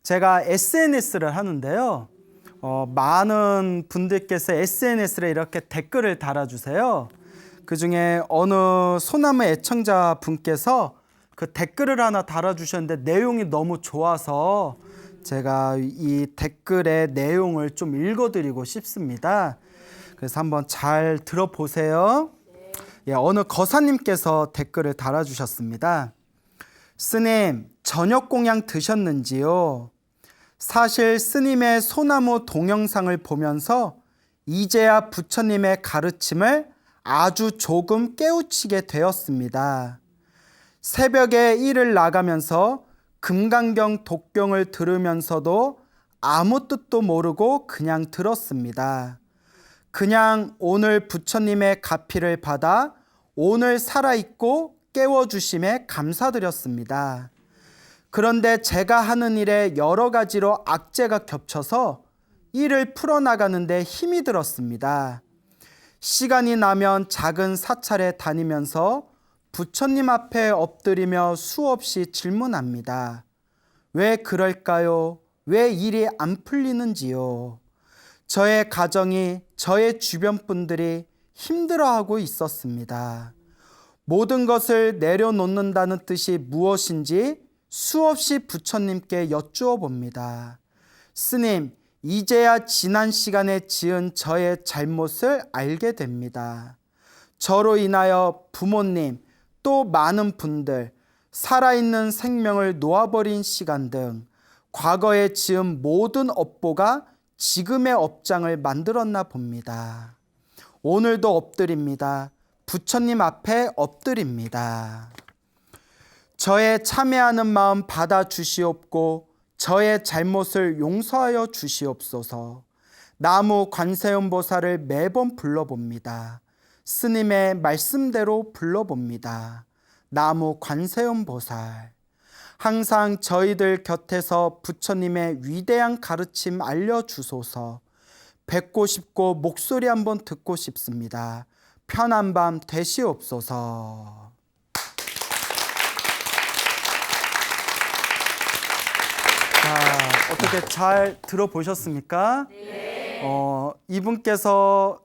제가 SNS를 하는데요. 많은 분들께서 SNS에 이렇게 댓글을 달아주세요. 그중에 어느 소나무 애청자 분께서 그 댓글을 하나 달아주셨는데 내용이 너무 좋아서 제가 이 댓글의 내용을 좀 읽어드리고 싶습니다. 그래서 한번 잘 들어보세요. 예, 어느 거사님께서 댓글을 달아주셨습니다. 스님, 저녁 공양 드셨는지요? 사실 스님의 소나무 동영상을 보면서 이제야 부처님의 가르침을 아주 조금 깨우치게 되었습니다. 새벽에 일을 나가면서 금강경 독경을 들으면서도 아무 뜻도 모르고 그냥 들었습니다. 그냥 오늘 부처님의 가피를 받아 오늘 살아있고 깨워주심에 감사드렸습니다. 그런데 제가 하는 일에 여러 가지로 악재가 겹쳐서 일을 풀어나가는데 힘이 들었습니다. 시간이 나면 작은 사찰에 다니면서 부처님 앞에 엎드리며 수없이 질문합니다. 왜 그럴까요? 왜 일이 안 풀리는지요? 저의 가정이, 저의 주변 분들이 힘들어하고 있었습니다. 모든 것을 내려놓는다는 뜻이 무엇인지 수없이 부처님께 여쭈어 봅니다. 스님, 이제야 지난 시간에 지은 저의 잘못을 알게 됩니다. 저로 인하여 부모님, 또 많은 분들, 살아있는 생명을 놓아버린 시간 등 과거에 지은 모든 업보가 지금의 업장을 만들었나 봅니다. 오늘도 엎드립니다. 부처님 앞에 엎드립니다. 저의 참회하는 마음 받아주시옵고 저의 잘못을 용서하여 주시옵소서. 나무 관세음보살을 매번 불러봅니다. 스님의 말씀대로 불러봅니다. 나무 관세음보살. 항상 저희들 곁에서 부처님의 위대한 가르침 알려주소서. 뵙고 싶고 목소리 한번 듣고 싶습니다. 편한 밤 되시옵소서. 자, 어떻게 잘 들어보셨습니까? 네. 이분께서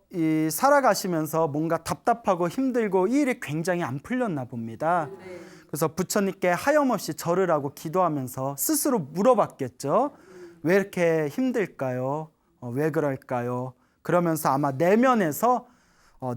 살아가시면서 뭔가 답답하고 힘들고 이 일이 굉장히 안 풀렸나 봅니다. 네. 그래서 부처님께 하염없이 절을 하고 기도하면서 스스로 물어봤겠죠. 왜 이렇게 힘들까요? 왜 그럴까요? 그러면서 아마 내면에서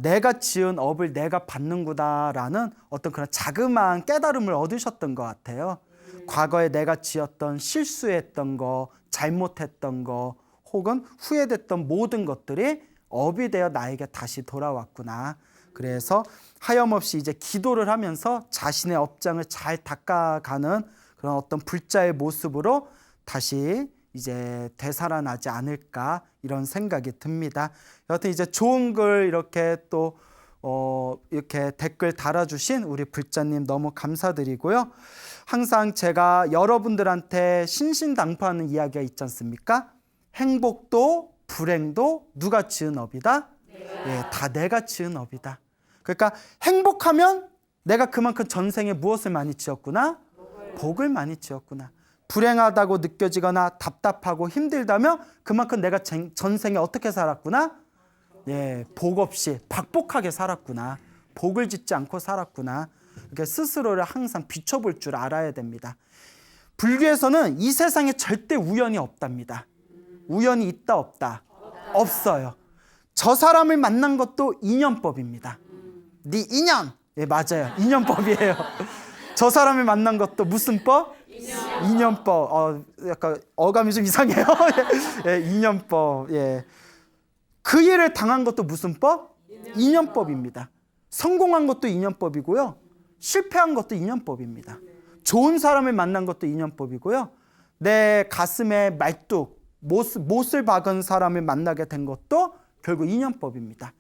내가 지은 업을 내가 받는구나라는 어떤 그런 자그마한 깨달음을 얻으셨던 것 같아요. 과거에 내가 지었던 실수했던 거, 잘못했던 거, 혹은 후회됐던 모든 것들이 업이 되어 나에게 다시 돌아왔구나. 그래서 하염없이 이제 기도를 하면서 자신의 업장을 잘 닦아가는 그런 어떤 불자의 모습으로 다시 이제 되살아나지 않을까 이런 생각이 듭니다. 여하튼 이제 좋은 글 이렇게 또 이렇게 댓글 달아주신 우리 불자님 너무 감사드리고요. 항상 제가 여러분들한테 신신당부하는 이야기가 있지 않습니까? 행복도 불행도 누가 지은 업이다? 예, 다 내가 지은 업이다. 그러니까 행복하면 내가 그만큼 전생에 무엇을 많이 지었구나? 복을 많이 지었구나. 불행하다고 느껴지거나 답답하고 힘들다면 그만큼 내가 전생에 어떻게 살았구나? 예, 복 없이 박복하게 살았구나. 복을 짓지 않고 살았구나. 이렇게 스스로를 항상 비춰볼 줄 알아야 됩니다. 불교에서는 이 세상에 절대 우연이 없답니다. 우연이 있다 없다? 없어요. 저 사람을 만난 것도 인연법입니다. 네 인연. 예, 맞아요. 인연법이에요. 저 사람을 만난 것도 무슨 법? 인연법. 약간 어감이 좀 이상해요. 예, 인연법. 예. 그 일을 당한 것도 무슨 법? 인연법입니다. 성공한 것도 인연법이고요. 실패한 것도 인연법입니다. 좋은 사람을 만난 것도 인연법이고요. 내 가슴에 말뚝, 못을 박은 사람을 만나게 된 것도 결국 인연법입니다.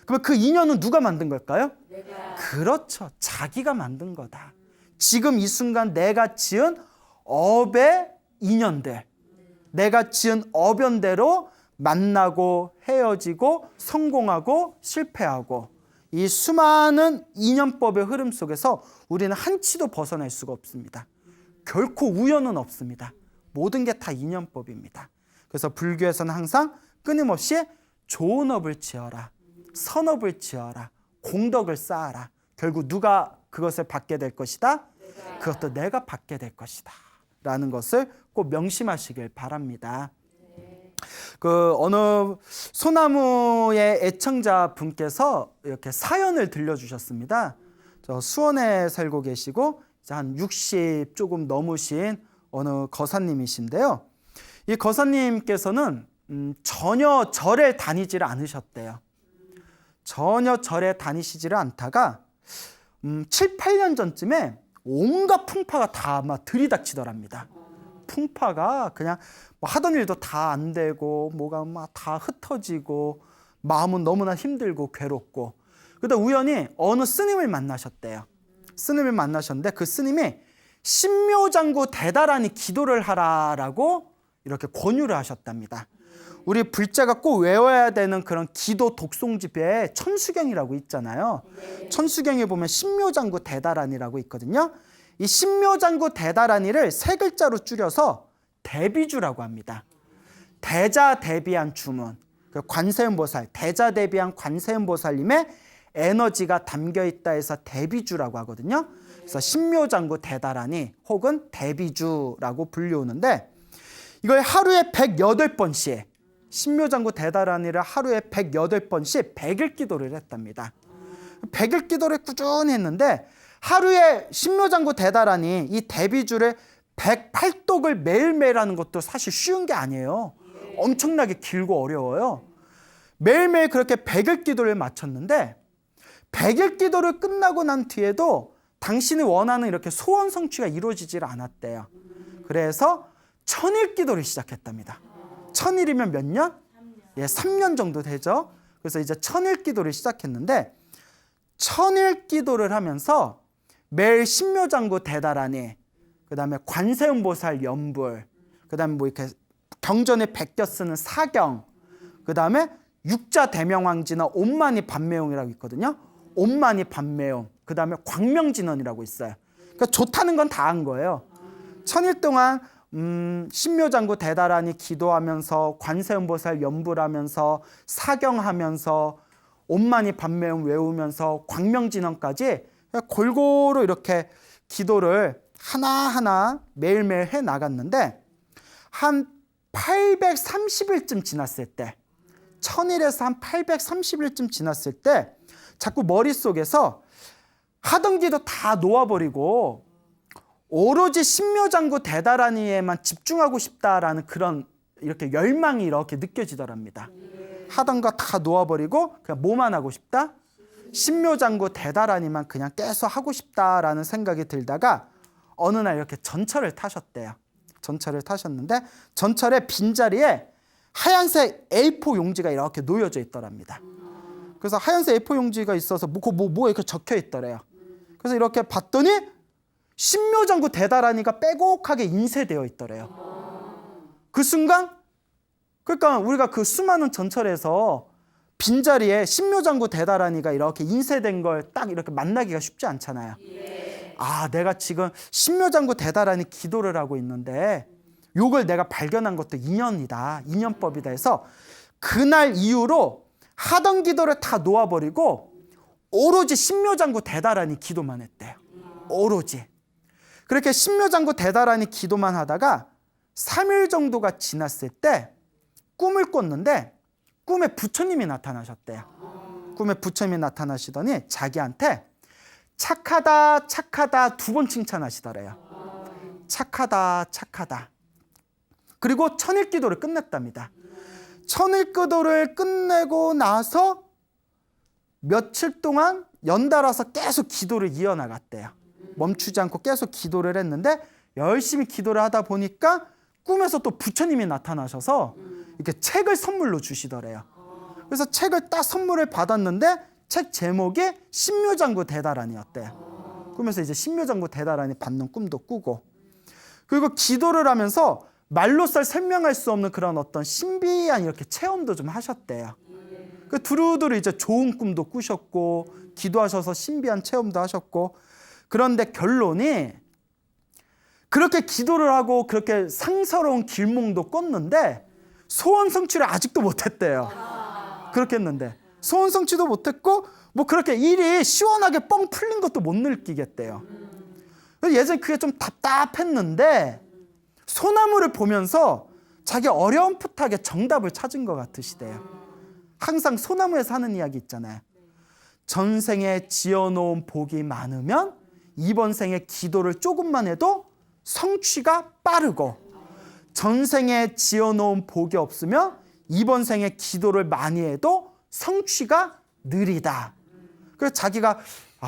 그러면 그 인연은 누가 만든 걸까요? 내가. 그렇죠. 자기가 만든 거다. 지금 이 순간 내가 지은 업의 인연들, 내가 지은 업연대로 만나고 헤어지고 성공하고 실패하고 이 수많은 인연법의 흐름 속에서 우리는 한치도 벗어날 수가 없습니다. 결코 우연은 없습니다. 모든 게 다 인연법입니다. 그래서 불교에서는 항상 끊임없이 좋은 업을 지어라, 선업을 지어라, 공덕을 쌓아라. 결국 누가 그것을 받게 될 것이다? 그것도 내가 받게 될 것이다 라는 것을 꼭 명심하시길 바랍니다. 어느 소나무의 애청자 분께서 이렇게 사연을 들려주셨습니다. 저 수원에 살고 계시고 한 60 조금 넘으신 어느 거사님이신데요. 이 거사님께서는 전혀 절에 다니지를 않으셨대요. 전혀 절에 다니시지를 않다가 7, 8년 전쯤에 온갖 풍파가 다 막 들이닥치더랍니다. 풍파가 그냥 뭐 하던 일도 다 안 되고 뭐가 막 다 흩어지고 마음은 너무나 힘들고 괴롭고, 그러다 우연히 어느 스님을 만나셨대요. 스님을 만나셨는데 그 스님이 신묘장구 대다라니 기도를 하라라고 이렇게 권유를 하셨답니다. 우리 불자가 꼭 외워야 되는 그런 기도 독송집에 천수경이라고 있잖아요. 천수경에 보면 신묘장구 대다라니라고 있거든요. 이 신묘장구 대다라니를 세 글자로 줄여서 대비주라고 합니다. 대자 대비한 주문, 관세음보살, 대자 대비한 관세음보살님의 에너지가 담겨있다 해서 대비주라고 하거든요. 그래서 신묘장구 대다라니 혹은 대비주라고 불리우는데, 이걸 하루에 108번씩, 신묘장구 대다라니를 하루에 108번씩 100일 기도를 했답니다. 100일 기도를 꾸준히 했는데 하루에 신묘장구 대다라니 이 대비주를 108독을 매일매일 하는 것도 사실 쉬운 게 아니에요. 엄청나게 길고 어려워요. 매일매일 그렇게 100일 기도를 마쳤는데 100일 기도를 끝나고 난 뒤에도 당신이 원하는 이렇게 소원 성취가 이루어지질 않았대요. 그래서 1000일 기도를 시작했답니다. 1000일이면 몇 년? 3년 정도 되죠. 그래서 이제 1000일 기도를 시작했는데 1000일 기도를 하면서 매일 신묘장구 대다라니, 그 다음에 관세음보살 연불, 그 다음에 뭐 이렇게 경전에 베껴 쓰는 사경, 그 다음에 육자 대명왕진화 옴마니 반매용이라고 있거든요. 옴마니 반매용, 그 다음에 광명진언이라고 있어요. 그러니까 좋다는 건 다 한 거예요. 1000일 동안 신묘장구 대다라니 기도하면서 관세음보살 연불하면서 사경하면서 옴마니 반매용 외우면서 광명진언까지 골고루 이렇게 기도를 하나하나 매일매일 해 나갔는데 한 830일쯤 지났을 때, 1000일에서 한 830일쯤 지났을 때 자꾸 머릿속에서 하던 기도 다 놓아버리고 오로지 신묘장구 대다라니에만 집중하고 싶다라는 그런 이렇게 열망이 이렇게 느껴지더랍니다. 하던 거 다 놓아버리고 그냥 뭐만 하고 싶다? 신묘장구 대다라니만 그냥 계속 하고 싶다라는 생각이 들다가 어느 날 이렇게 전철을 타셨대요. 전철을 타셨는데 전철의 빈자리에 하얀색 A4 용지가 이렇게 놓여져 있더랍니다. 그래서 하얀색 A4 용지가 있어서 뭐 이렇게 적혀 있더래요. 그래서 이렇게 봤더니 신묘장구 대다라니가 빼곡하게 인쇄되어 있더래요. 그 순간, 그러니까 우리가 그 수많은 전철에서 빈자리에 신묘장구 대다라니가 이렇게 인쇄된 걸 딱 이렇게 만나기가 쉽지 않잖아요. 아, 내가 지금 신묘장구 대다라니 기도를 하고 있는데 요걸 내가 발견한 것도 인연이다, 인연법이다 해서 그날 이후로 하던 기도를 다 놓아버리고 오로지 신묘장구 대다라니 기도만 했대요. 오로지. 그렇게 신묘장구 대다라니 기도만 하다가 3일 정도가 지났을 때 꿈을 꿨는데 꿈에 부처님이 나타나셨대요. 꿈에 부처님이 나타나시더니 자기한테 착하다 착하다 2번 칭찬하시더래요. 착하다 착하다. 그리고 1000일 기도를 끝냈답니다. 1000일 기도를 끝내고 나서 며칠 동안 연달아서 계속 기도를 이어나갔대요. 멈추지 않고 계속 기도를 했는데 열심히 기도를 하다 보니까 꿈에서 또 부처님이 나타나셔서 이렇게 책을 선물로 주시더래요. 그래서 책을 딱 선물을 받았는데 책 제목이 신묘장구 대다라니였대요. 꿈에서 이제 신묘장구 대다라니 받는 꿈도 꾸고, 그리고 기도를 하면서 말로써 설명할 수 없는 그런 어떤 신비한 이렇게 체험도 좀 하셨대요. 그 두루두루 이제 좋은 꿈도 꾸셨고 기도하셔서 신비한 체험도 하셨고, 그런데 결론이 그렇게 기도를 하고 그렇게 상서로운 길몽도 꿨는데 소원 성취를 아직도 못했대요. 그렇게 했는데 소원 성취도 못했고 뭐 그렇게 일이 시원하게 뻥 풀린 것도 못 느끼겠대요. 예전에 그게 좀 답답했는데 소나무를 보면서 자기 어렴풋하게 정답을 찾은 것 같으시대요. 항상 소나무에서 하는 이야기 있잖아요. 전생에 지어놓은 복이 많으면 이번 생에 기도를 조금만 해도 성취가 빠르고, 전생에 지어놓은 복이 없으면 이번 생에 기도를 많이 해도 성취가 느리다. 그래서 자기가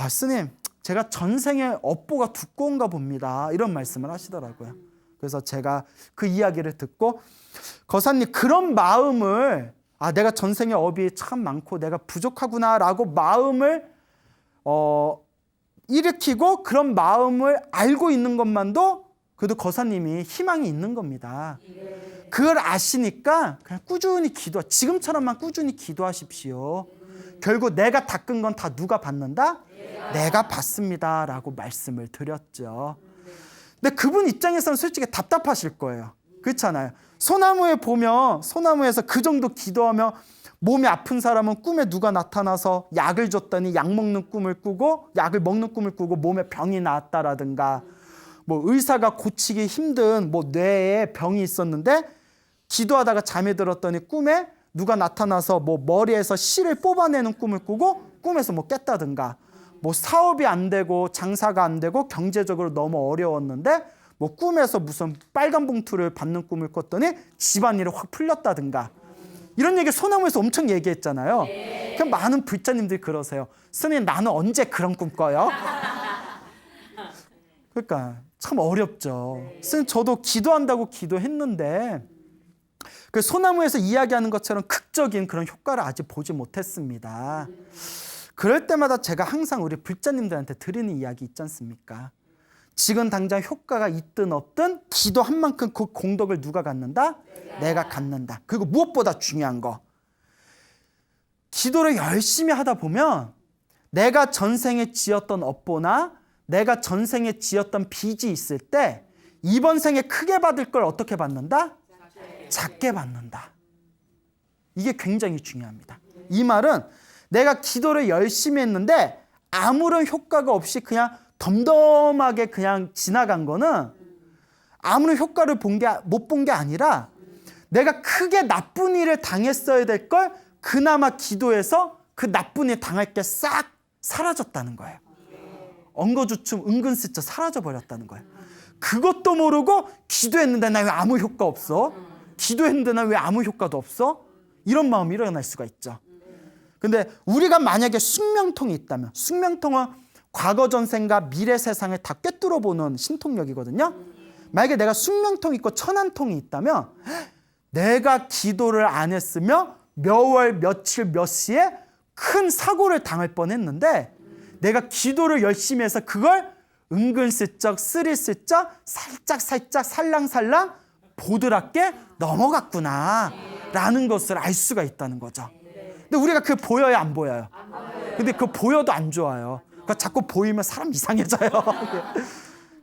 스님 제가 전생에 업보가 두꺼운가 봅니다, 이런 말씀을 하시더라고요. 그래서 제가 그 이야기를 듣고 거사님 그런 마음을 내가 전생에 업이 참 많고 내가 부족하구나 라고 마음을 일으키고 그런 마음을 알고 있는 것만도 그래도 거사님이 희망이 있는 겁니다. 그걸 아시니까 그냥 꾸준히 지금처럼만 꾸준히 기도하십시오. 결국 내가 닦은 건 다 누가 받는다? 내가 받습니다 라고 말씀을 드렸죠. 근데 그분 입장에서는 솔직히 답답하실 거예요. 그렇잖아요. 소나무에 보면 소나무에서 그 정도 기도하며 몸이 아픈 사람은 꿈에 누가 나타나서 약을 줬더니 약 먹는 꿈을 꾸고 약을 먹는 꿈을 꾸고 몸에 병이 나았다라든가, 뭐 의사가 고치기 힘든 뭐 뇌에 병이 있었는데 기도하다가 잠이 들었더니 꿈에 누가 나타나서 뭐 머리에서 실을 뽑아내는 꿈을 꾸고 꿈에서 뭐 깼다든가, 뭐 사업이 안 되고 장사가 안 되고 경제적으로 너무 어려웠는데 뭐 꿈에서 무슨 빨간 봉투를 받는 꿈을 꿨더니 집안일이 확 풀렸다든가, 이런 얘기 소나무에서 엄청 얘기했잖아요. 그럼 많은 불자님들이 그러세요. 스님 나는 언제 그런 꿈 꿔요? 그러니까 참 어렵죠. 스님 저도 기도한다고 기도했는데 그 소나무에서 이야기하는 것처럼 극적인 그런 효과를 아직 보지 못했습니다. 그럴 때마다 제가 항상 우리 불자님들한테 드리는 이야기 있지 않습니까? 지금 당장 효과가 있든 없든 기도한 만큼 그 공덕을 누가 갖는다? 내가 갖는다. 그리고 무엇보다 중요한 거, 기도를 열심히 하다 보면 내가 전생에 지었던 업보나 내가 전생에 지었던 빚이 있을 때 이번 생에 크게 받을 걸 어떻게 받는다? 작게 받는다. 이게 굉장히 중요합니다. 이 말은 내가 기도를 열심히 했는데 아무런 효과가 없이 그냥 덤덤하게 그냥 지나간 거는 아무런 효과를 못 본 게 아니라 내가 크게 나쁜 일을 당했어야 될 걸 그나마 기도해서 그 나쁜 일 당할 게 싹 사라졌다는 거예요. 엉거주춤 은근슬쩍 사라져버렸다는 거예요. 그것도 모르고 기도했는데 나 왜 아무 효과 없어? 기도했는데 나 왜 아무 효과도 없어? 이런 마음이 일어날 수가 있죠. 근데 우리가 만약에 숙명통이 있다면, 숙명통은 과거 전생과 미래 세상을 다 꿰뚫어 보는 신통력이거든요. 만약에 내가 숙명통이 있고 천안통이 있다면 내가 기도를 안 했으면 몇 월 며칠 몇 시에 큰 사고를 당할 뻔했는데 내가 기도를 열심히 해서 그걸 은근슬쩍 스리슬쩍 살짝 살랑살랑 보드랍게 넘어갔구나 라는 것을 알 수가 있다는 거죠. 근데 우리가 그게 보여요, 안 보여요? 근데 그거 보여도 안 좋아요. 그러니까 자꾸 보이면 사람 이상해져요.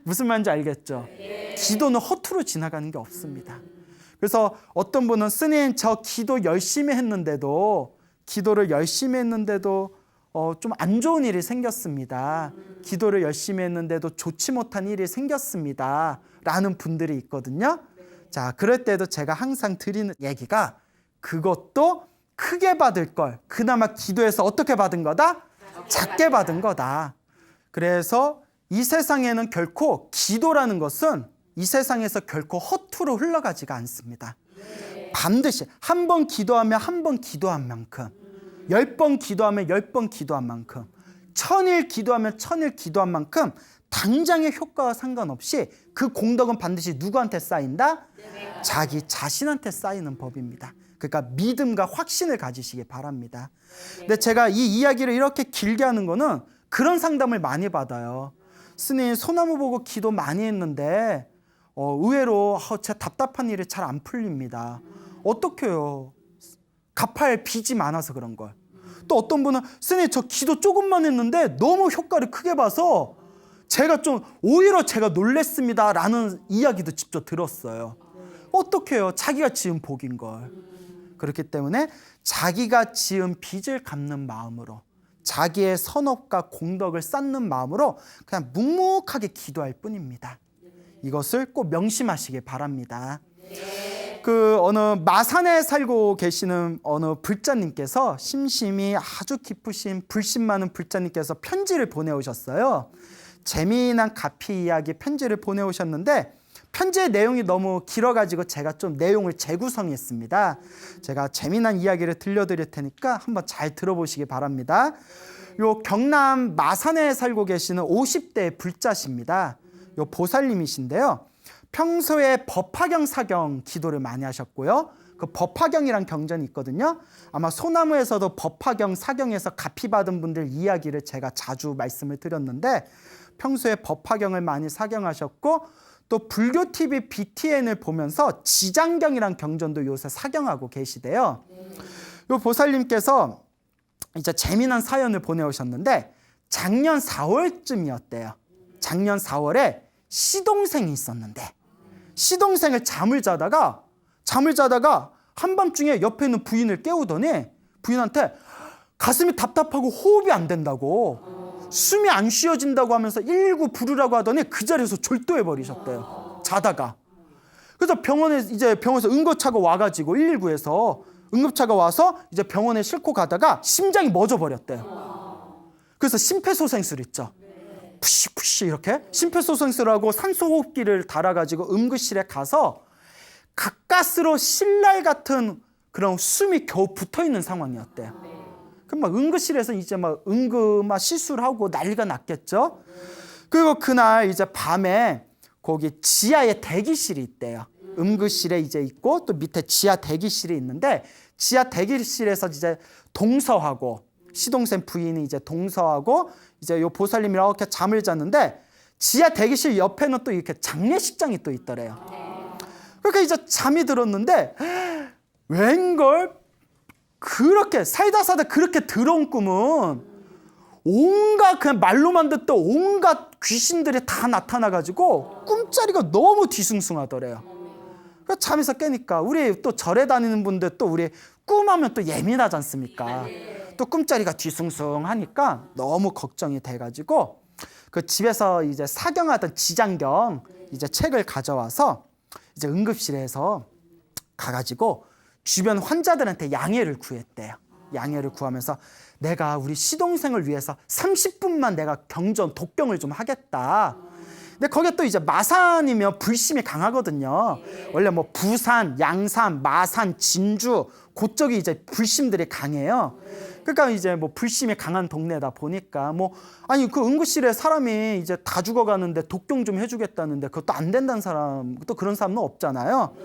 무슨 말인지 알겠죠? 기도는 허투루 지나가는 게 없습니다. 그래서 어떤 분은 스님 저 기도 열심히 했는데도 기도를 열심히 했는데도 좀 안 좋은 일이 생겼습니다. 기도를 열심히 했는데도 좋지 못한 일이 생겼습니다 라는 분들이 있거든요. 자, 그럴 때도 제가 항상 드리는 얘기가 그것도 크게 받을 걸 그나마 기도해서 어떻게 받은 거다? 작게 받은 거다. 그래서 이 세상에는 결코 기도라는 것은 이 세상에서 결코 허투루 흘러가지가 않습니다. 반드시 한 번 기도하면 한 번 기도한 만큼, 10번 기도하면 10번 기도한 만큼, 1000일 기도하면 1000일 기도한 만큼 당장의 효과와 상관없이 그 공덕은 반드시 누구한테 쌓인다? 자기 자신한테 쌓이는 법입니다. 그러니까 믿음과 확신을 가지시기 바랍니다. 근데 제가 이 이야기를 이렇게 길게 하는 거는 그런 상담을 많이 받아요. 스님 소나무 보고 기도 많이 했는데 의외로 제 답답한 일이 잘 안 풀립니다. 어떡해요? 갚아야 빚이 많아서 그런 걸. 또 어떤 분은 스님 저 기도 조금만 했는데 너무 효과를 크게 봐서 제가 좀 오히려 제가 놀랬습니다라는 이야기도 직접 들었어요. 어떡해요? 자기가 지은 복인 걸. 그렇기 때문에 자기가 지은 빚을 갚는 마음으로, 자기의 선업과 공덕을 쌓는 마음으로 그냥 묵묵하게 기도할 뿐입니다. 이것을 꼭 명심하시길 바랍니다. 그 어느 마산에 살고 계시는 어느 불자님께서, 심심이 아주 깊으신 불신 많은 불자님께서 편지를 보내오셨어요. 재미난 가피 이야기 편지를 보내오셨는데, 편지의 내용이 너무 길어가지고 제가 좀 내용을 재구성했습니다. 제가 재미난 이야기를 들려드릴 테니까 한번 잘 들어보시기 바랍니다. 요 경남 마산에 살고 계시는 50대 불자십니다. 요 보살님이신데요. 평소에 법화경 사경 기도를 많이 하셨고요. 그 법화경이란 경전이 있거든요. 아마 소나무에서도 법화경 사경에서 가피 받은 분들 이야기를 제가 자주 말씀을 드렸는데, 평소에 법화경을 많이 사경하셨고, 또 불교 TV BTN을 보면서 지장경이란 경전도 요새 사경하고 계시대요. 요 보살님께서 이제 재미난 사연을 보내오셨는데, 작년 4월쯤이었대요. 작년 4월에 시동생이 있었는데, 시동생을 잠을 자다가 한밤중에 옆에 있는 부인을 깨우더니 부인한테 가슴이 답답하고 호흡이 안 된다고, 숨이 안 쉬어진다고 하면서 119 부르라고 하더니 그 자리에서 졸도해 버리셨대요. 자다가. 그래서 병원에서 응급차가 와가지고 119에서 응급차가 와서 이제 병원에 싣고 가다가 심장이 멎어 버렸대요. 그래서 심폐소생술 있죠. 푸시푸시 이렇게 심폐소생술하고 산소호흡기를 달아가지고 응급실에 가서 가까스로 신랄 같은 그런 숨이 겨우 붙어있는 상황이었대요. 그럼 막 응급실에서 이제 막 시술하고 난리가 났겠죠. 그리고 그날 이제 밤에 거기 지하에 대기실이 있대요. 응급실에 이제 있고 또 밑에 지하 대기실이 있는데, 지하 대기실에서 이제 동서하고, 시동생 부인이 이제 동서하고 이제 요 보살님이 이렇게 잠을 잤는데, 지하 대기실 옆에는 또 이렇게 장례식장이 또 있더래요. 그러니까 이제 잠이 들었는데, 웬걸 그렇게 살다 그렇게 더러운 꿈은 온갖 그냥 말로만 듣던 온갖 귀신들이 다 나타나가지고 꿈자리가 너무 뒤숭숭하더래요. 그래서 잠에서 깨니까, 우리 또 절에 다니는 분들 또 우리 꿈하면 또 예민하지 않습니까? 또 꿈자리가 뒤숭숭하니까 너무 걱정이 돼가지고 그 집에서 이제 사경하던 지장경 이제 책을 가져와서 이제 응급실에서 가가지고 주변 환자들한테 양해를 구했대요. 양해를 구하면서 내가 우리 시동생을 위해서 30분만 내가 독경을 좀 하겠다. 근데 거기에 또 이제 마산이면 불심이 강하거든요. 원래 뭐 부산, 양산, 마산, 진주 그쪽이 이제 불심들이 강해요. 그러니까 이제 뭐 불심이 강한 동네다 보니까 그 응급실에 사람이 이제 다 죽어가는데 독경 좀 해주겠다는데 그것도 안 된다는 사람, 또 그런 사람은 없잖아요.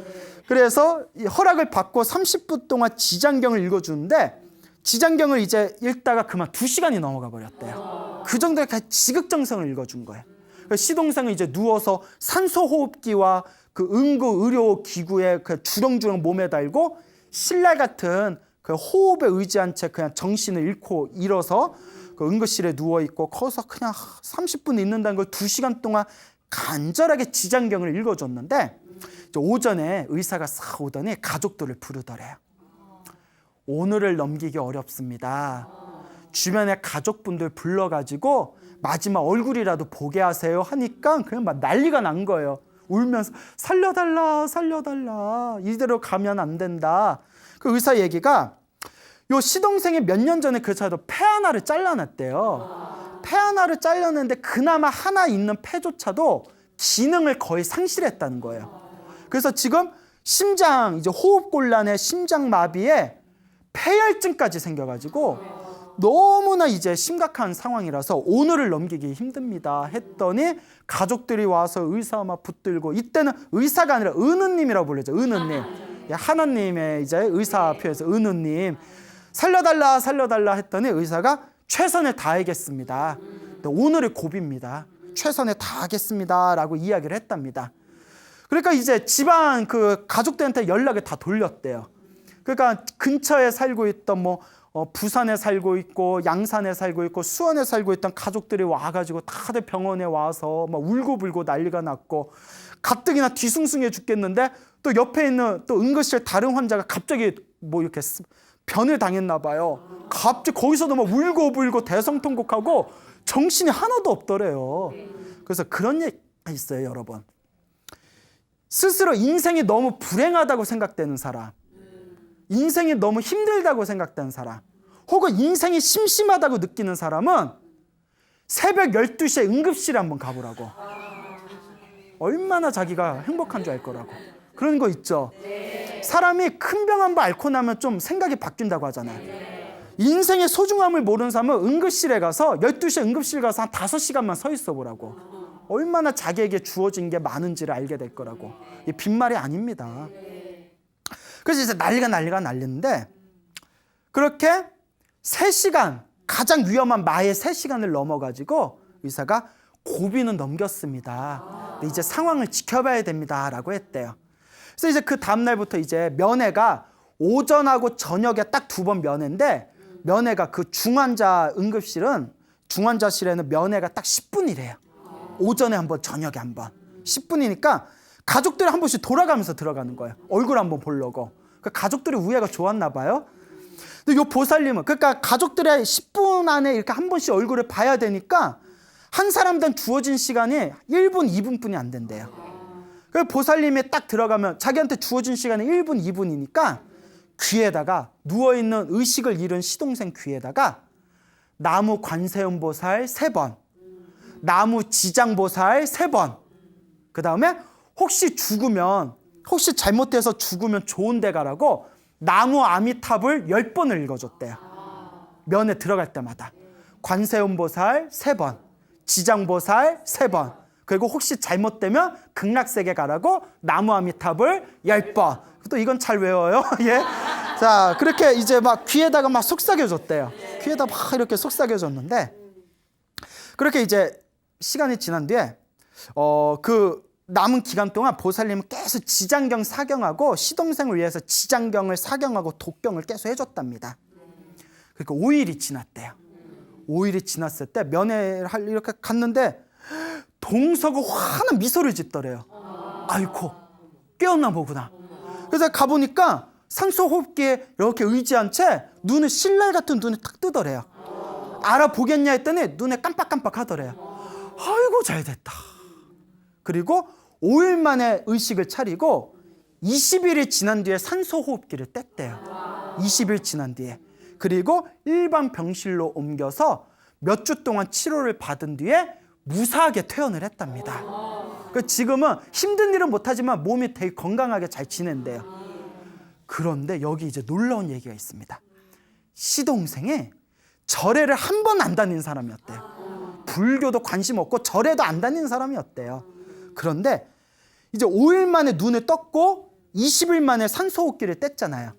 그래서 이 허락을 받고 30분 동안 지장경을 읽어주는데, 지장경을 이제 읽다가 그만 2시간이 넘어가 버렸대요. 그 정도의 지극정성을 읽어준 거예요. 시동생은 이제 누워서 산소호흡기와 그 응급 의료 기구에 그 주렁주렁 몸에 달고 신랄 같은 그 호흡에 의지한 채 그냥 정신을 잃고 일어서 그 응급실에 누워 있고, 거기서 그냥 30분 있는다는 걸 2시간 동안 간절하게 지장경을 읽어줬는데, 이제 오전에 의사가 싹 오더니 가족들을 부르더래요. 오늘을 넘기기 어렵습니다. 주변에 가족분들 불러가지고 마지막 얼굴이라도 보게 하세요 하니까 그냥 막 난리가 난 거예요. 울면서 살려달라 살려달라, 이대로 가면 안 된다. 그 의사 얘기가, 요 시동생이 몇 년 전에 그 차도 폐 하나를 잘라냈대요. 폐 하나를 잘랐는데 그나마 하나 있는 폐조차도 기능을 거의 상실했다는 거예요. 그래서 지금 심장 이제 호흡곤란에 심장마비에 폐혈증까지 생겨가지고 너무나 이제 심각한 상황이라서 오늘을 넘기기 힘듭니다 했더니, 가족들이 와서 의사 막 붙들고, 이때는 의사가 아니라 은우님이라고 불리죠. 은우님. 하나님의 이제 의사표에서 은우님. 살려달라 살려달라 했더니 의사가 최선을 다하겠습니다. 오늘의 고비입니다. 최선을 다하겠습니다 라고 이야기를 했답니다. 그러니까 이제 집안 그 가족들한테 연락을 다 돌렸대요. 그러니까 근처에 살고 있던 부산에 살고 있고 양산에 살고 있고 수원에 살고 있던 가족들이 와가지고 다들 병원에 와서 막 울고불고 난리가 났고 가뜩이나 뒤숭숭해 죽겠는데 또 옆에 있는 또 응급실 다른 환자가 갑자기 뭐 이렇게 변을 당했나 봐요. 갑자기 거기서도 막 울고불고 대성통곡하고 정신이 하나도 없더래요. 그래서 그런 얘기가 있어요, 여러분. 스스로 인생이 너무 불행하다고 생각되는 사람, 인생이 너무 힘들다고 생각되는 사람, 혹은 인생이 심심하다고 느끼는 사람은 새벽 12시에 응급실에 한번 가보라고. 얼마나 자기가 행복한 줄 알 거라고. 그런 거 있죠. 사람이 큰 병 한 번 앓고 나면 좀 생각이 바뀐다고 하잖아요. 인생의 소중함을 모르는 사람은 응급실에 가서 12시에 응급실 가서 한 5시간만 서 있어 보라고. 얼마나 자기에게 주어진 게 많은지를 알게 될 거라고. 이 빈말이 아닙니다. 그래서 이제 난리가 날리는데 그렇게 3시간, 가장 위험한 마의 3시간을 넘어가지고 의사가 고비는 넘겼습니다. 근데 이제 상황을 지켜봐야 됩니다. 라고 했대요. 그래서 이제 그 다음날부터 이제 면회가 오전하고 저녁에 딱 2번 면회인데 면회가 그 중환자 응급실은 중환자실에는 면회가 딱 10분이래요. 오전에 한 번, 저녁에 한 번. 10분이니까 가족들이 한 번씩 돌아가면서 들어가는 거예요. 얼굴 한번 보려고. 그 가족들이 우애가 좋았나 봐요. 근데 요 보살님은 그러니까 가족들의 10분 안에 이렇게 한 번씩 얼굴을 봐야 되니까 한 사람당 주어진 시간이 1분, 2분뿐이 안 된대요. 그래서 보살님이 딱 들어가면 자기한테 주어진 시간이 1분, 2분이니까 귀에다가 누워있는 의식을 잃은 시동생 귀에다가 나무 관세음보살 3번, 나무 지장보살 3번, 그 다음에 혹시 잘못해서 죽으면 좋은 데 가라고 나무 아미탑을 10번을 읽어줬대요. 면에 들어갈 때마다. 관세음보살 3번, 지장보살 3번, 그리고 혹시 잘못되면 극락세계 가라고 나무 아미탑을 10번. 또 이건 잘 외워요. 예. 자, 그렇게 이제 막 귀에다가 막 속삭여줬대요. 귀에다 막 이렇게 속삭여줬는데 그렇게 이제 시간이 지난 뒤에 그 남은 기간 동안 보살님은 계속 지장경 사경하고 시동생을 위해서 지장경을 사경하고 독경을 계속 해줬답니다. 그러니까 5일이 지났대요. 5일이 지났을 때 면회를 이렇게 갔는데 동서가 환한 미소를 짓더래요. 아이고 깨었나 보구나. 그래서 가보니까 산소호흡기에 이렇게 의지한 채 눈을 신랄 같은 눈을 탁 뜨더래요. 알아보겠냐 했더니 눈에 깜빡깜빡 하더래요. 아이고 잘됐다. 그리고 5일 만에 의식을 차리고 20일이 지난 뒤에 산소호흡기를 뗐대요. 20일 지난 뒤에. 그리고 일반 병실로 옮겨서 몇 주 동안 치료를 받은 뒤에 무사하게 퇴원을 했답니다. 지금은 힘든 일은 못하지만 몸이 되게 건강하게 잘 지낸대요. 그런데 여기 이제 놀라운 얘기가 있습니다. 시동생이 절에를 한 번 안 다닌 사람이었대요. 불교도 관심 없고 절에도 안 다니는 사람이었대요. 그런데 이제 5일 만에 눈을 떴고 20일 만에 산소호흡기를 뗐잖아요.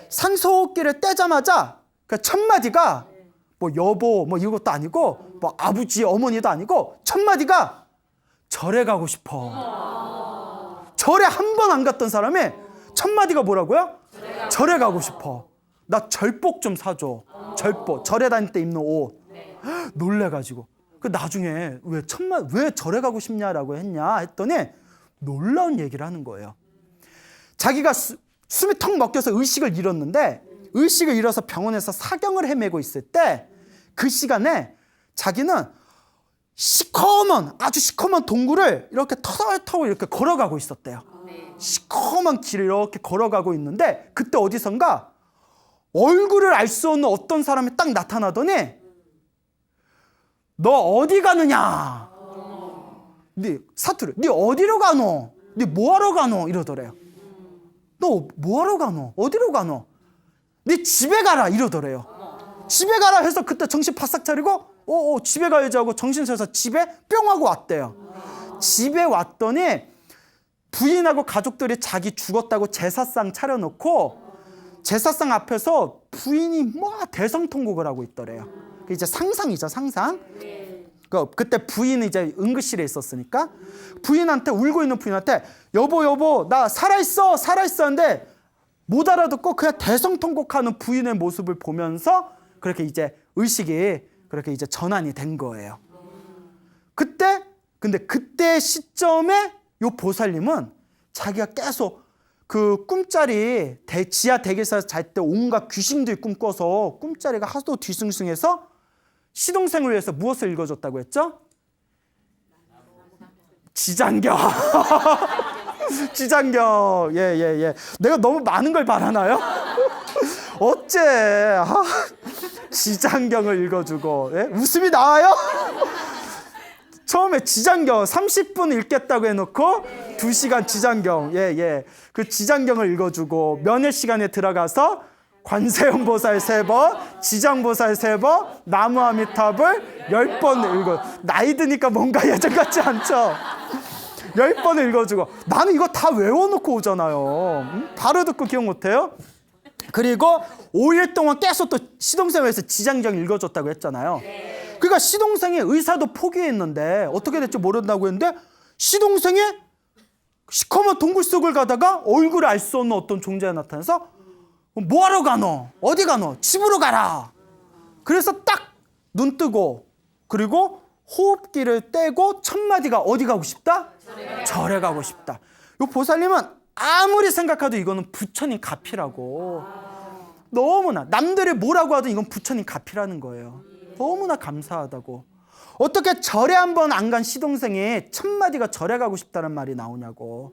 산소호흡기를 떼자마자 그 첫 마디가 뭐 여보 뭐 이것도 아니고 뭐 아버지 어머니도 아니고 첫 마디가 절에 가고 싶어. 절에 한 번 안 갔던 사람이 첫 마디가 뭐라고요? 절에 가고 싶어. 나 절복 좀 사줘. 절복. 절에 다닐 때 입는 옷. 놀래가지고 그 나중에 왜 절에 가고 싶냐라고 했냐 했더니 놀라운 얘기를 하는 거예요. 자기가 숨이 턱 막혀서 의식을 잃었는데 의식을 잃어서 병원에서 사경을 헤매고 있을 때 그 시간에 자기는 아주 시커먼 동굴을 이렇게 터덜터덜 이렇게 걸어가고 있었대요. 시커먼 길을 이렇게 걸어가고 있는데 그때 어디선가 얼굴을 알 수 없는 어떤 사람이 딱 나타나더니 너 어디 가느냐? 네 사투리. 네 어디로 가노? 네 뭐하러 가노? 이러더래요. 너 뭐하러 가노? 어디로 가노? 네 집에 가라 이러더래요. 집에 가라 해서 그때 정신 바싹 차리고 집에 가야지 하고 정신 차려서 집에 뿅 하고 왔대요. 집에 왔더니 부인하고 가족들이 자기 죽었다고 제사상 차려놓고 제사상 앞에서 부인이 뭐 대성통곡을 하고 있더래요. 이제 상상이죠, 상상. 그때 부인은 이제 응급실에 있었으니까 부인한테 울고 있는 부인한테 여보 나 살아있어 하는데 못 알아듣고 그냥 대성통곡하는 부인의 모습을 보면서 그렇게 이제 의식이 그렇게 이제 전환이 된 거예요. 근데 그때 시점에 요 보살님은 자기가 계속 그 꿈자리 지하 대기실에서 잘 때 온갖 귀신들이 꿈꿔서 꿈자리가 하도 뒤숭숭해서 시동생을 위해서 무엇을 읽어줬다고 했죠? 지장경. 지장경. 예. 내가 너무 많은 걸 바라나요? 어째 지장경을 읽어주고 예? 웃음이 나와요? 처음에 지장경 30분 읽겠다고 해놓고 2시간 지장경 그 지장경을 읽어주고 면회 시간에 들어가서 관세음보살 3번, 지장보살 3번, 나무아미탑을 10번 읽어. 나이 드니까 뭔가 예전 같지 않죠? 10번을 읽어주고 나는 이거 다 외워놓고 오잖아요. 바로 듣고 기억 못해요? 그리고 5일 동안 계속 또 시동생에서 지장경 읽어줬다고 했잖아요. 그러니까 시동생이 의사도 포기했는데 어떻게 될지 모른다고 했는데 시동생이 시커먼 동굴 속을 가다가 얼굴을 알 수 없는 어떤 존재가 나타나서 뭐하러 가노? 어디 가노? 집으로 가라. 그래서 딱 눈 뜨고 그리고 호흡기를 떼고 첫 마디가 어디 가고 싶다? 절에 가고 싶다. 요 보살님은 아무리 생각해도 이거는 부처님 가피라고. 너무나 남들이 뭐라고 하든 이건 부처님 가피라는 거예요. 너무나 감사하다고. 어떻게 절에 한번 안 간 시동생이 첫 마디가 절에 가고 싶다는 말이 나오냐고.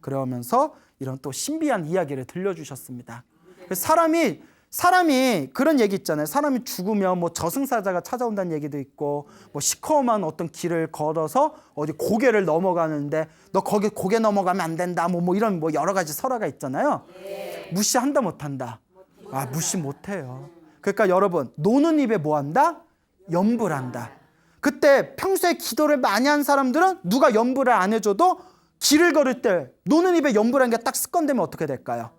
그러면서 이런 또 신비한 이야기를 들려주셨습니다. 사람이 그런 얘기 있잖아요. 사람이 죽으면 뭐 저승사자가 찾아온다는 얘기도 있고 뭐 시커먼 어떤 길을 걸어서 어디 고개를 넘어가는데 너 거기 고개 넘어가면 안 된다 뭐 이런 뭐 여러 가지 설화가 있잖아요. 무시한다 못한다? 무시 못해요. 그러니까 여러분 노는 입에 뭐 한다? 염불 한다. 그때 평소에 기도를 많이 한 사람들은 누가 염불을 안 해줘도 길을 걸을 때 노는 입에 염불한 게 딱 습관되면 어떻게 될까요?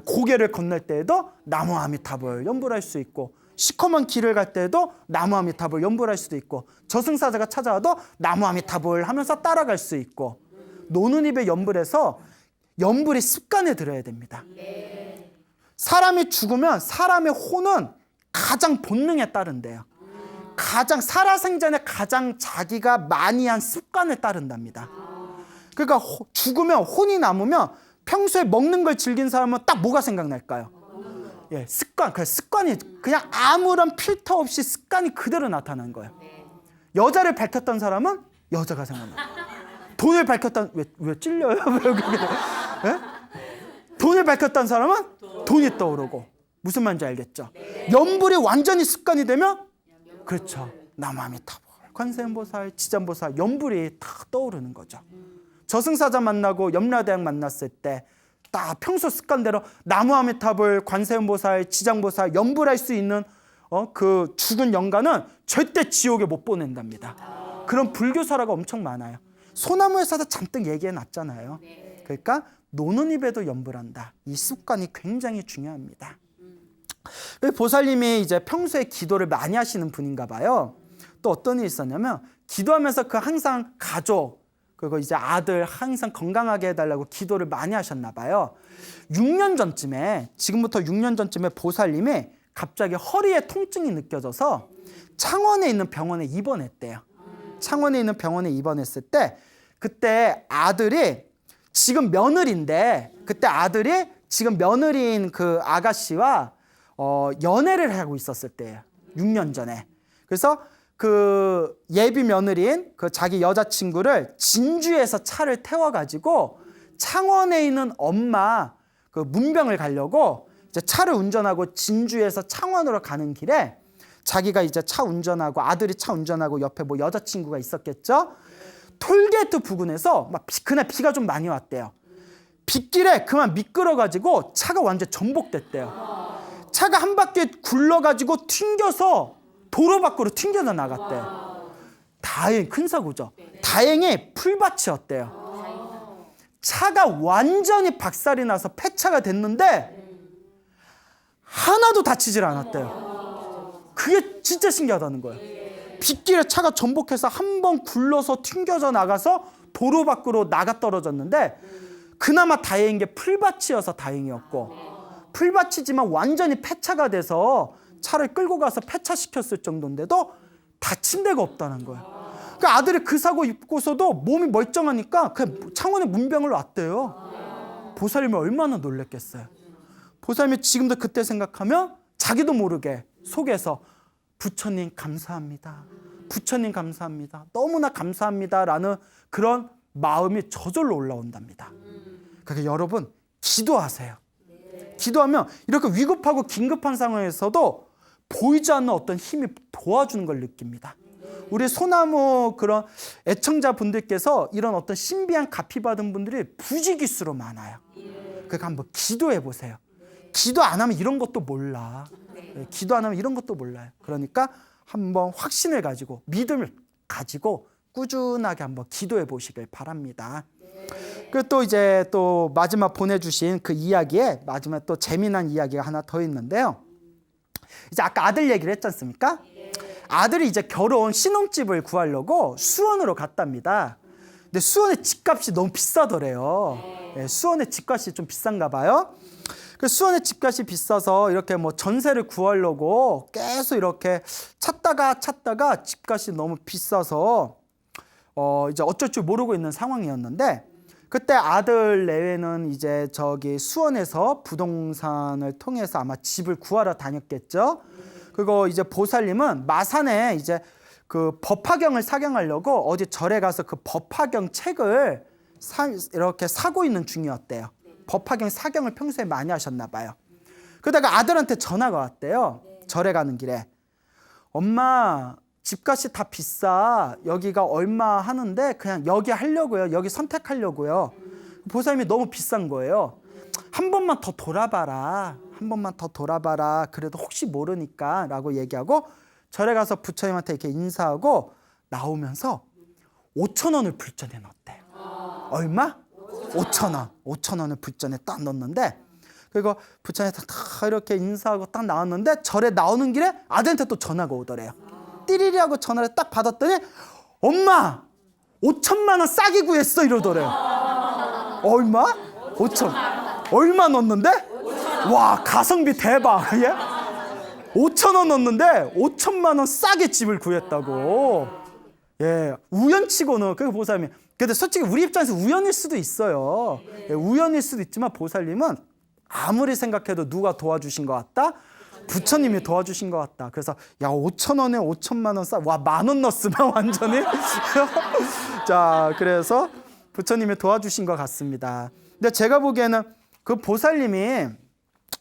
고개를 건널 때에도 나무 아미타불 염불할 수 있고 시커먼 길을 갈 때에도 나무 아미타불 염불할 수도 있고 저승사자가 찾아와도 나무 아미타불 하면서 따라갈 수 있고 노는 입에 염불해서 염불이 습관에 들어야 됩니다. 사람이 죽으면 사람의 혼은 가장 본능에 따른대요. 가장 살아생전에 가장 자기가 많이 한 습관에 따른답니다. 그러니까 죽으면 혼이 남으면 평소에 먹는 걸 즐긴 사람은 딱 뭐가 생각날까요? 습관이 그냥 아무런 필터 없이 습관이 그대로 나타나는 거예요. 여자를 밝혔던 사람은 여자가 생각나요. 돈을 밝혔던 왜 찔려요? 돈을 밝혔던 사람은 돈이 떠오르고 무슨 말인지 알겠죠? 염불이 완전히 습관이 되면 그렇죠. 나무아미타불, 관세음보살, 지장보살 염불이 다 떠오르는 거죠. 저승사자 만나고 염라대왕 만났을 때 딱 평소 습관대로 나무아미타불, 관세음보살, 지장보살 염불할 수 있는 그 죽은 영가는 절대 지옥에 못 보낸답니다. 그런 불교 설화가 엄청 많아요. 소나무에서도 잔뜩 얘기해 놨잖아요. 그러니까 노는 입에도 염불한다. 이 습관이 굉장히 중요합니다. 보살님이 이제 평소에 기도를 많이 하시는 분인가 봐요. 또 어떤 일이 있었냐면 기도하면서 항상 가족 그리고 이제 아들 항상 건강하게 해달라고 기도를 많이 하셨나 봐요. 6년 전쯤에 지금부터 6년 전쯤에 보살님이 갑자기 허리에 통증이 느껴져서 창원에 있는 병원에 입원했대요. 창원에 있는 병원에 입원했을 때 그때 아들이 지금 며느리인데 그때 아들이 지금 며느리인 그 아가씨와 연애를 하고 있었을 때예요. 6년 전에. 그래서 그 예비 며느리인 그 자기 여자친구를 진주에서 차를 태워가지고 창원에 있는 엄마 그 문병을 가려고 이제 차를 운전하고 진주에서 창원으로 가는 길에 자기가 이제 차 운전하고 아들이 차 운전하고 옆에 뭐 여자친구가 있었겠죠. 톨게이트 부근에서 막 그날 비가 좀 많이 왔대요. 빗길에 그만 미끄러가지고 차가 완전 전복됐대요. 차가 한 바퀴 굴러가지고 튕겨서 도로 밖으로 튕겨져 나갔대요. 다행, 큰 사고죠. 다행히 풀밭이었대요. 차가 완전히 박살이 나서 폐차가 됐는데 하나도 다치질 않았대요. 그게 진짜 신기하다는 거예요. 빗길에 차가 전복해서 한 번 굴러서 튕겨져 나가서 도로 밖으로 나가 떨어졌는데 그나마 다행인 게 풀밭이어서 다행이었고, 풀밭이지만 완전히 폐차가 돼서 차를 끌고 가서 폐차시켰을 정도인데도 다친 데가 없다는 거예요. 그러니까 아들이 그 사고 입고서도 몸이 멀쩡하니까 그냥 창원에 문병을 놨대요. 보살님이 얼마나 놀랬겠어요. 보살님이 지금도 그때 생각하면 자기도 모르게 속에서 부처님 감사합니다. 부처님 감사합니다. 너무나 감사합니다라는 그런 마음이 저절로 올라온답니다. 그러니까 여러분 기도하세요. 기도하면 이렇게 위급하고 긴급한 상황에서도 보이지 않는 어떤 힘이 도와주는 걸 느낍니다. 우리 소나무 그런 애청자분들께서 이런 어떤 신비한 가피 받은 분들이 부지기수로 많아요. 그러니까 한번 기도해 보세요. 기도 안 하면 이런 것도 몰라. 기도 안 하면 이런 것도 몰라요. 그러니까 한번 확신을 가지고 믿음을 가지고 꾸준하게 한번 기도해 보시길 바랍니다. 그리고 또 이제 또 마지막 보내주신 그 이야기에 마지막 또 재미난 이야기가 하나 더 있는데요. 이제 아까 아들 얘기를 했지 않습니까? 아들이 이제 결혼 신혼집을 구하려고 수원으로 갔답니다. 근데 수원의 집값이 너무 비싸더래요. 수원의 집값이 좀 비싼가 봐요. 그 수원의 집값이 비싸서 이렇게 뭐 전세를 구하려고 계속 이렇게 찾다가 집값이 너무 비싸서 이제 어쩔 줄 모르고 있는 상황이었는데, 그때 아들 내외는 이제 저기 수원에서 부동산을 통해서 아마 집을 구하러 다녔겠죠. 그리고 이제 보살님은 마산에 이제 그 법화경을 사경하려고 어디 절에 가서 그 법화경 책을 이렇게 사고 있는 중이었대요. 법화경 사경을 평소에 많이 하셨나 봐요. 그러다가 아들한테 전화가 왔대요. 절에 가는 길에. 엄마, 집값이 다 비싸. 여기가 얼마 하는데 그냥 여기 하려고요. 여기 선택하려고요. 보살님이 너무 비싼 거예요. 한 번만 더 돌아봐라. 한 번만 더 돌아봐라. 그래도 혹시 모르니까 라고 얘기하고 절에 가서 부처님한테 이렇게 인사하고 나오면서 5,000원을 불전에 넣었대요. 얼마? 5,000원. 5,000원을 불전에 딱 넣었는데, 그리고 부처님한테 딱 이렇게 인사하고 딱 나왔는데 절에 나오는 길에 아들한테 또 전화가 오더래요. 띠리리 하고 전화를 딱 받았더니 엄마 5천만 원 싸게 구했어 이러더래요. 얼마? 5천. 얼마 넣었는데? 와, 가성비 대박. 예? 5천 원 넣었는데 5천만 원 싸게 집을 구했다고. 예, 우연치고는 그 보살님이. 근데 솔직히 우리 입장에서 우연일 수도 있어요. 예, 우연일 수도 있지만 보살님은 아무리 생각해도 누가 도와주신 것 같다? 부처님이 도와주신 것 같다. 그래서 야, 5,000원에 5천만 원 싸. 와, 10,000원 넣었으면 완전히. 자, 그래서 부처님이 도와주신 것 같습니다. 근데 제가 보기에는 그 보살님이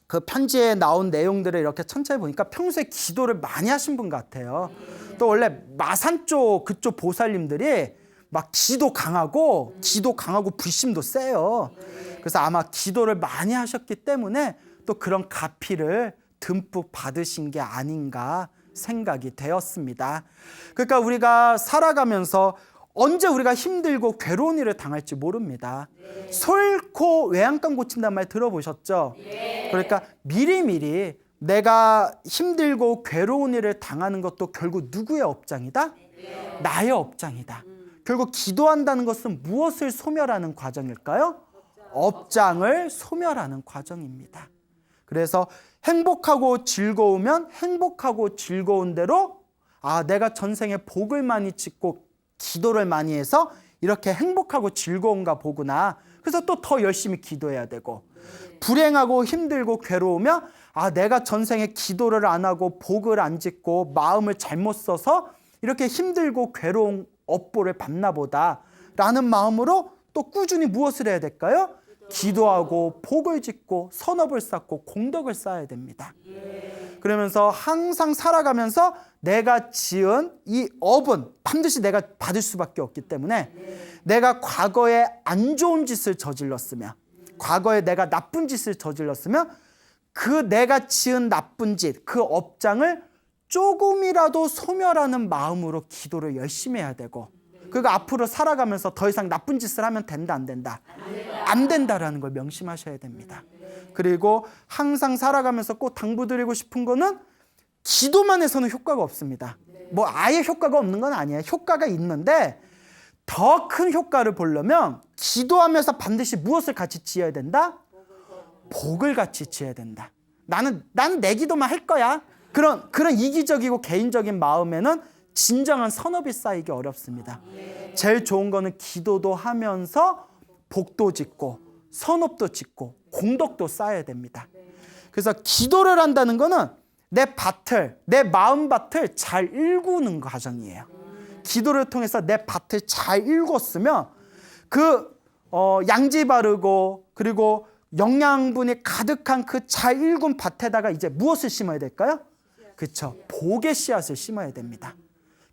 그 편지에 나온 내용들을 이렇게 천천히 보니까 평소에 기도를 많이 하신 분 같아요. 또 원래 마산 쪽 그쪽 보살님들이 막 기도 강하고 불심도 세요. 그래서 아마 기도를 많이 하셨기 때문에 또 그런 가피를 듬뿍 받으신 게 아닌가 생각이 되었습니다. 그러니까 우리가 살아가면서 언제 우리가 힘들고 괴로운 일을 당할지 모릅니다. 솔코 외양간 고친다는 말 들어보셨죠? 그러니까 미리미리 내가 힘들고 괴로운 일을 당하는 것도 결국 누구의 업장이다? 나의 업장이다. 결국 기도한다는 것은 무엇을 소멸하는 과정일까요? 업장을 소멸하는 과정입니다. 그래서 행복하고 즐거우면 행복하고 즐거운 대로 내가 전생에 복을 많이 짓고 기도를 많이 해서 이렇게 행복하고 즐거운가 보구나. 그래서 또 더 열심히 기도해야 되고, 불행하고 힘들고 괴로우면 내가 전생에 기도를 안 하고 복을 안 짓고 마음을 잘못 써서 이렇게 힘들고 괴로운 업보를 받나 보다 라는 마음으로 또 꾸준히 무엇을 해야 될까요? 기도하고 복을 짓고 선업을 쌓고 공덕을 쌓아야 됩니다. 그러면서 항상 살아가면서 내가 지은 이 업은 반드시 내가 받을 수밖에 없기 때문에 내가 과거에 안 좋은 짓을 저질렀으면, 과거에 내가 나쁜 짓을 저질렀으면 그 내가 지은 나쁜 짓, 그 업장을 조금이라도 소멸하는 마음으로 기도를 열심히 해야 되고, 그리고 앞으로 살아가면서 더 이상 나쁜 짓을 하면 된다, 안 된다? 안 된다라는 걸 명심하셔야 됩니다. 그리고 항상 살아가면서 꼭 당부드리고 싶은 거는 기도만 해서는 효과가 없습니다. 뭐 아예 효과가 없는 건 아니에요. 효과가 있는데 더 큰 효과를 보려면 기도하면서 반드시 무엇을 같이 지어야 된다? 복을 같이 지어야 된다. 나는 내 기도만 할 거야. 그런 이기적이고 개인적인 마음에는 진정한 선업이 쌓이기 어렵습니다. 제일 좋은 거는 기도도 하면서 복도 짓고 선업도 짓고 공덕도 쌓아야 됩니다. 그래서 기도를 한다는 거는 내 마음밭을 잘 일구는 과정이에요. 기도를 통해서 내 밭을 잘 일궜으면 양지 바르고 그리고 영양분이 가득한 그 잘 일군 밭에다가 이제 무엇을 심어야 될까요? 그렇죠. 복의 씨앗을 심어야 됩니다.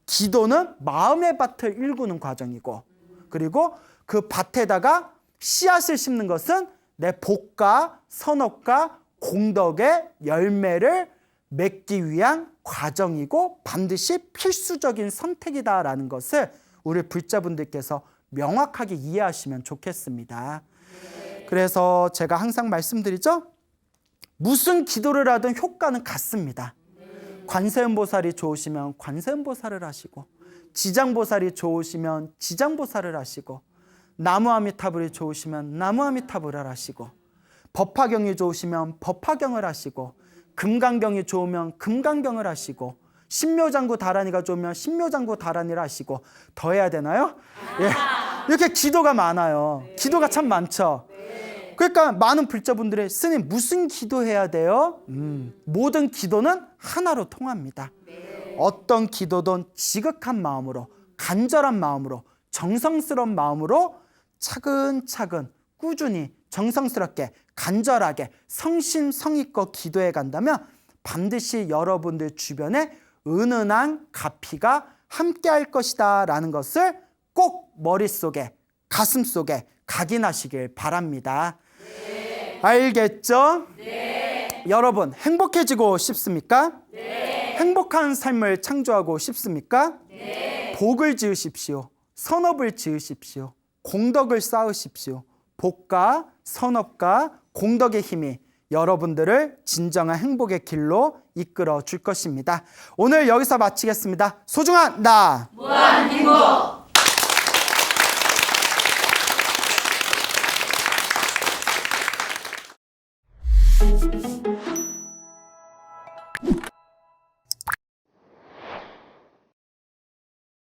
기도는 마음의 밭을 일구는 과정이고 그리고 그 밭에다가 씨앗을 심는 것은 내 복과 선업과 공덕의 열매를 맺기 위한 과정이고 반드시 필수적인 선택이다라는 것을 우리 불자분들께서 명확하게 이해하시면 좋겠습니다. 그래서 제가 항상 말씀드리죠. 무슨 기도를 하든 효과는 같습니다. 관세음보살이 좋으시면 관세음보살을 하시고 지장보살이 좋으시면 지장보살을 하시고 나무아미타불이 좋으시면 나무아미타불을 하시고 법화경이 좋으시면 법화경을 하시고 금강경이 좋으면 금강경을 하시고 신묘장구 다란이가 좋으면 신묘장구 다란이를 하시고 더 해야 되나요? 예. 이렇게 기도가 많아요. 기도가 참 많죠. 그러니까 많은 불자분들이 스님 무슨 기도해야 돼요? 모든 기도는 하나로 통합니다. 어떤 기도든 지극한 마음으로 간절한 마음으로 정성스러운 마음으로 차근차근 꾸준히 정성스럽게 간절하게 성심성의껏 기도해 간다면 반드시 여러분들 주변에 은은한 가피가 함께할 것이다 라는 것을 꼭 머릿속에 가슴속에 각인하시길 바랍니다. 네. 알겠죠? 네. 여러분 행복해지고 싶습니까? 네. 행복한 삶을 창조하고 싶습니까? 네. 복을 지으십시오. 선업을 지으십시오. 공덕을 쌓으십시오. 복과 선업과 공덕의 힘이 여러분들을 진정한 행복의 길로 이끌어 줄 것입니다. 오늘 여기서 마치겠습니다. 소중한 나 무한 행복.